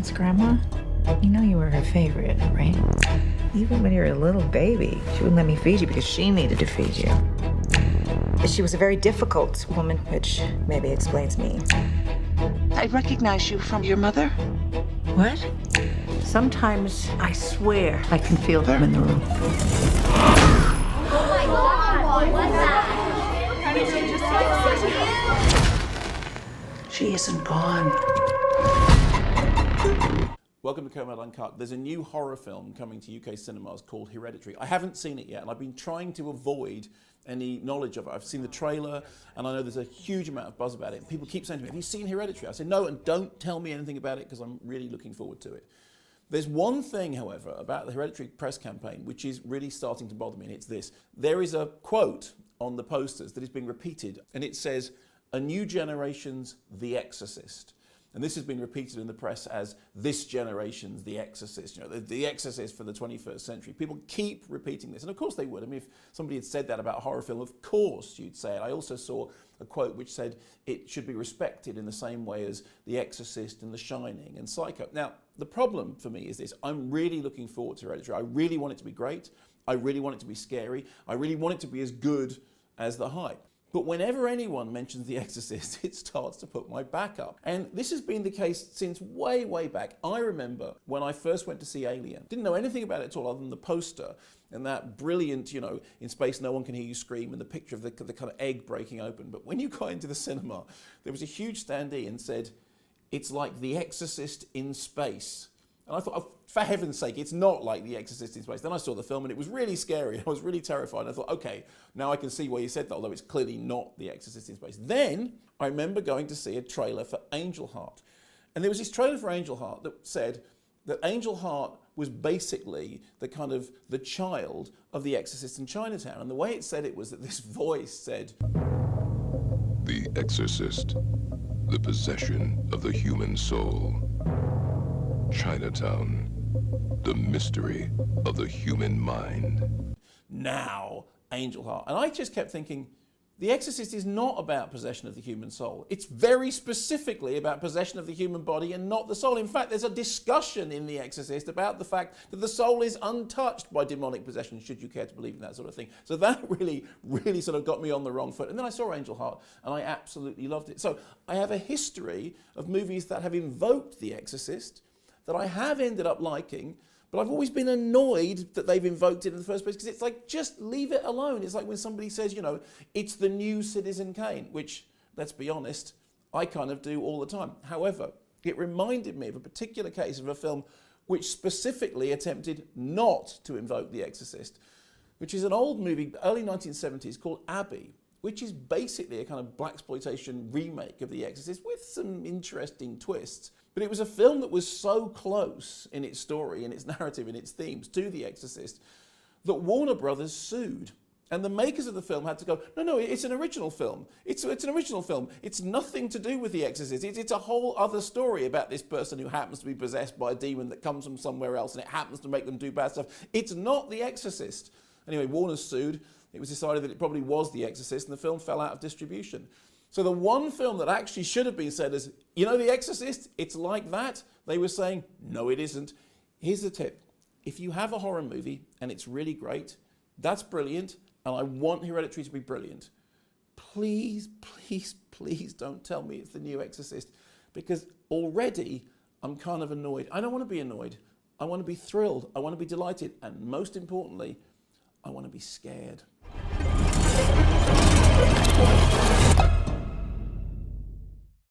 Thanks, Grandma. You know you were her favorite, right? Even when you were a little baby, she wouldn't let me feed you because she needed to feed you. She was a very difficult woman, which maybe explains me. I recognize you from your mother. What? Sometimes I swear I can feel them in the room. Oh my God! What's that? She isn't gone. Welcome to Kermode Uncut. There's a new horror film coming to UK cinemas called Hereditary. I haven't seen it yet, and I've been trying to avoid any knowledge of it. I've seen the trailer, and I know there's a huge amount of buzz about it. People keep saying to me, have you seen Hereditary? I say, no, and don't tell me anything about it, because I'm really looking forward to it. There's one thing, however, about the Hereditary press campaign, which is really starting to bother me, and it's this. There is a quote on the posters that is being repeated, and it says, "A new generation's The Exorcist." And this has been repeated in the press as this generation's The Exorcist, the Exorcist for the 21st century. People keep repeating this, and of course they would. I mean, if somebody had said that about a horror film, of course you'd say it. I also saw a quote which said it should be respected in the same way as The Exorcist and The Shining and Psycho. Now, the problem for me is this. I'm really looking forward to Hereditary. I really want it to be great. I really want it to be scary. I really want it to be as good as the hype. But whenever anyone mentions The Exorcist, it starts to put my back up. And this has been the case since way, way back. I remember when I first went to see Alien. Didn't know anything about it at all other than the poster and that brilliant, in space no one can hear you scream, and the picture of the kind of egg breaking open. But when you got into the cinema, there was a huge standee and said, it's like The Exorcist in space. And I thought, oh, for heaven's sake, it's not like The Exorcist in space. Then I saw the film and it was really scary. I was really terrified. And I thought, okay, now I can see why you said that, although it's clearly not The Exorcist in space. Then I remember going to see a trailer for Angel Heart. And there was this trailer for Angel Heart that said that Angel Heart was basically the child of The Exorcist in Chinatown. And the way it said it was that this voice said, The Exorcist, the possession of the human soul. Chinatown, the mystery of the human mind. Now, Angel Heart. And I just kept thinking, The Exorcist is not about possession of the human soul. It's very specifically about possession of the human body and not the soul. In fact, there's a discussion in The Exorcist about the fact that the soul is untouched by demonic possession, should you care to believe in that sort of thing. So that really, really sort of got me on the wrong foot. And then I saw Angel Heart, and I absolutely loved it. So I have a history of movies that have invoked The Exorcist, that I have ended up liking, but I've always been annoyed that they've invoked it in the first place, because it's like, just leave it alone. It's like when somebody says, it's the new Citizen Kane, which, let's be honest, I kind of do all the time. However, it reminded me of a particular case of a film which specifically attempted not to invoke The Exorcist, which is an old movie, early 1970s, called Abby, which is basically a kind of blaxploitation remake of The Exorcist with some interesting twists. But it was a film that was so close in its story, in its narrative, in its themes to The Exorcist, that Warner Brothers sued. And the makers of the film had to go, no, it's an original film. It's an original film. It's nothing to do with The Exorcist. It's a whole other story about this person who happens to be possessed by a demon that comes from somewhere else, and it happens to make them do bad stuff. It's not The Exorcist. Anyway, Warner sued. It was decided that it probably was The Exorcist, and the film fell out of distribution. So the one film that actually should have been said as, The Exorcist, it's like that, they were saying, no, it isn't. Here's the tip. If you have a horror movie and it's really great, that's brilliant, and I want Hereditary to be brilliant. Please, please, please don't tell me it's the new Exorcist, because already I'm kind of annoyed. I don't want to be annoyed. I want to be thrilled. I want to be delighted. And most importantly, I want to be scared.